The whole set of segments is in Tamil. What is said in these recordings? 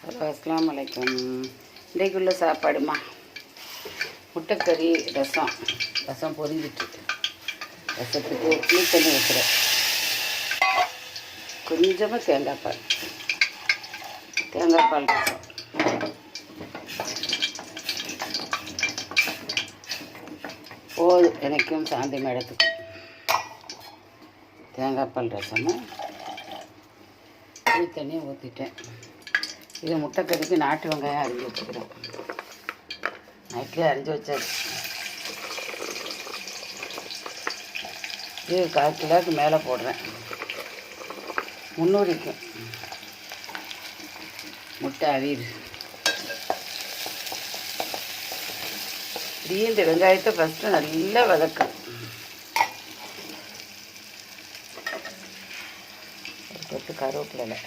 ஹலோ, அஸ்ஸலாமு அலைக்கும். இன்றைக்குள்ள சாப்பாடுமா முட்டைக்கறி, ரசம் பொரிஞ்சிட்டு ரசத்துக்கு புளி தண்ணி வைக்கிறேன். கொஞ்சமாக தேங்காய் பால் ரசம். போதும் எனக்கும் சாந்தி மேடத்துக்கும். தேங்காய் பால் ரசமும் புளி தண்ணியும் ஊற்றிட்டேன். இது முட்டைக்கறிக்கு நாட்டு வெங்காயம் அரிஞ்சு வச்சுக்கிறேன். நைட்லேயே அரிஞ்சு வச்சாச்சு. இது 1/4 கிலோவுக்கு மேலே போடுறேன். 300க்கும் முட்டை அவியுது. இப்படியே இந்த வெங்காயத்தை ஃபஸ்ட்டு நல்லா வதக்கும். ஒரு கொத்து கருவேப்பிலை,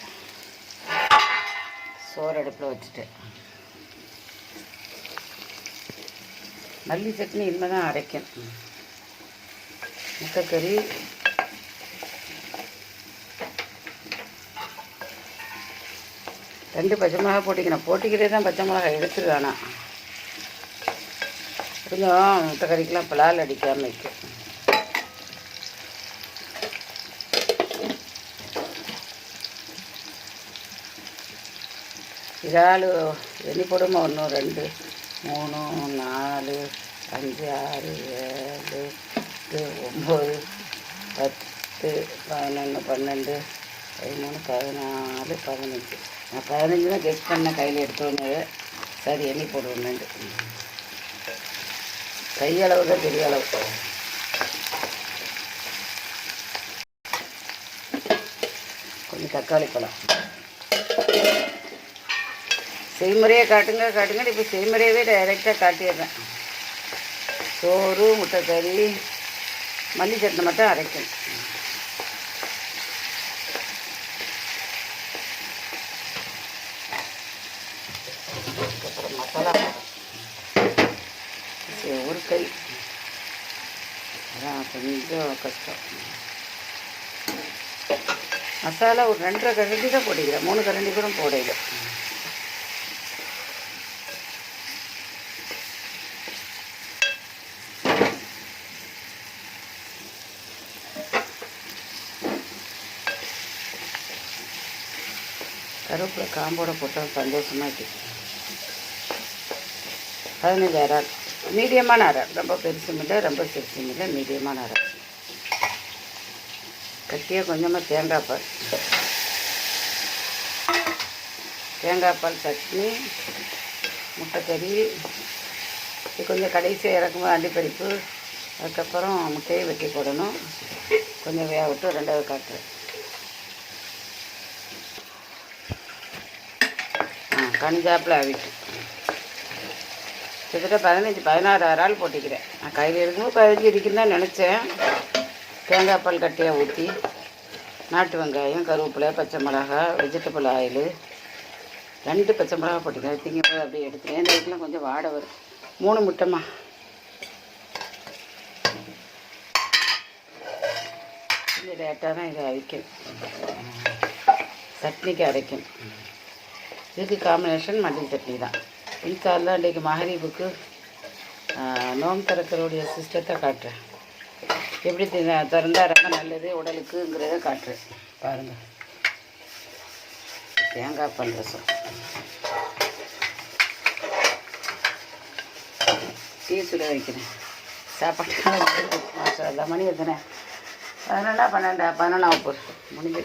சோறு அடுப்பில் வச்சுட்டேன். மல்லி சட்னி இனிமே தான் அரைக்கணும். முட்டைக்கறி, ரெண்டு பச்சை மிளகா போட்டிக்கிறே தான் பச்சை மிளகா எடுத்துருவானா. கொஞ்சம் முட்டைக்கறிக்கெலாம் பலால் அடிக்காமல் வைக்கும். இறால் எண்ணி போடுமா? 1 2 3 4 5 6 7 8 9 10 11 12 13 14 15. நான் 15 தான் கெஸ்ட் பண்ணேன். கையில் எடுத்தோன்னு சரி எண்ணி போடுவேன்னு. கையளவு தான் பெரிய அளவு. கொஞ்சம் தக்காளி பழம். செய்முறையை காட்டுங்க. இப்போ செய்முறையவே டைரெக்டாக காட்டிடுறேன். சோறு, முட்டைக்கறி, மல்லி சட்னி மட்டும் அரைக்கணும். அப்புறம் மசாலா ஒரு கை, அதான் கொஞ்சம் கஷ்டம். மசாலா ஒரு 2.5 கரண்டி தான் போட்டிக்கிறேன். 3 கரண்டி கூட போடையில. கருவேப்பிலை காம்போட போட்டால் சந்தோஷமாக இருக்குது. 15 இறால், மீடியமான இறால். ரொம்ப பெருசும் இல்லை, ரொம்ப சிறுசும் இல்லை, மீடியமான இறால். கட்டியாக கொஞ்சமாக தேங்காய் பால் சட்னி, முட்டைக்கறி. இது கொஞ்சம் கடைசியாக இறக்கும்போது அண்டிப்பரிப்பு, அதுக்கப்புறம் முட்டையை வெட்டி போடணும். கொஞ்சம் வேக விட்டு 2வது காட்டுறேன். கஞ்சாப்பில் அவிட்டு கிட்டத்தட்ட 15-16 இறால் போட்டிக்கிறேன். நான் கையில் இருக்கும்போது 15 இருக்குன்னு தான் நினச்சேன். தேங்காய் பால் கட்டியாக ஊற்றி, நாட்டு வெங்காயம், கருவேப்பிலை, பச்சை மிளகா, வெஜிடபிள் ஆயில், 2 பச்சை மிளகா போட்டிக்கிறேன். திங்கப்போது அப்படியே எடுத்துக்கிறேன். இந்த இதுக்கெலாம் கொஞ்சம் வாடை வரும். 3 முட்டைமா. கொஞ்சம் லேட்டாக தான் இதை அரைக்கணும். சட்னிக்கு அரைக்கணும். இதுக்கு காம்பினேஷன் மல்லி சட்னி தான். இன்ஷால்லா இன்றைக்கு மகரீபுக்கு நோம்பு திறக்கிறோடைய சிஸ்டத்தை காட்டுறேன். எப்படி திறந்தால் ரொம்ப நல்லது உடலுக்குங்கிறத காட்டுறேன். பாருங்கள், தேங்காய் பால் ரசம். டீ சுட வைக்கிறேன். சாப்பாடு மாசம் எல்லா மணி எத்தனை? 11 12 11 முடிஞ்சு.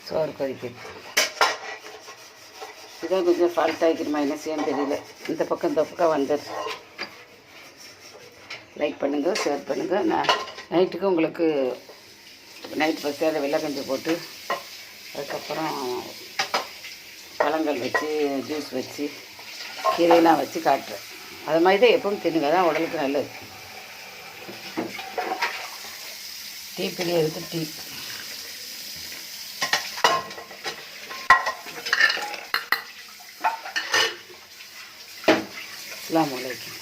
சோறு கொதிக்குது. இதான் கொஞ்சம் ஃபால்ட் ஆகிக்கிறமா, என்ன செய்யன்னு தெரியல. இந்த பக்கம் வந்துடுது. லைக் பண்ணுங்கள், ஷேர் பண்ணுங்கள். நான் நைட்டுக்கு உங்களுக்கு நைட்டு பசியால் வெள்ளை கஞ்சி போட்டு, அதுக்கப்புறம் பழங்கள் வச்சு, ஜூஸ் வச்சு, கீரையெல்லாம் வச்சு காட்டுறேன். அது மாதிரி தான் எப்பவும் தின்னுங்க, தான் உடலுக்கு நல்லது. டீ பிடி எடுத்து டீ. அஸ்ஸலாமு அலைக்கும்.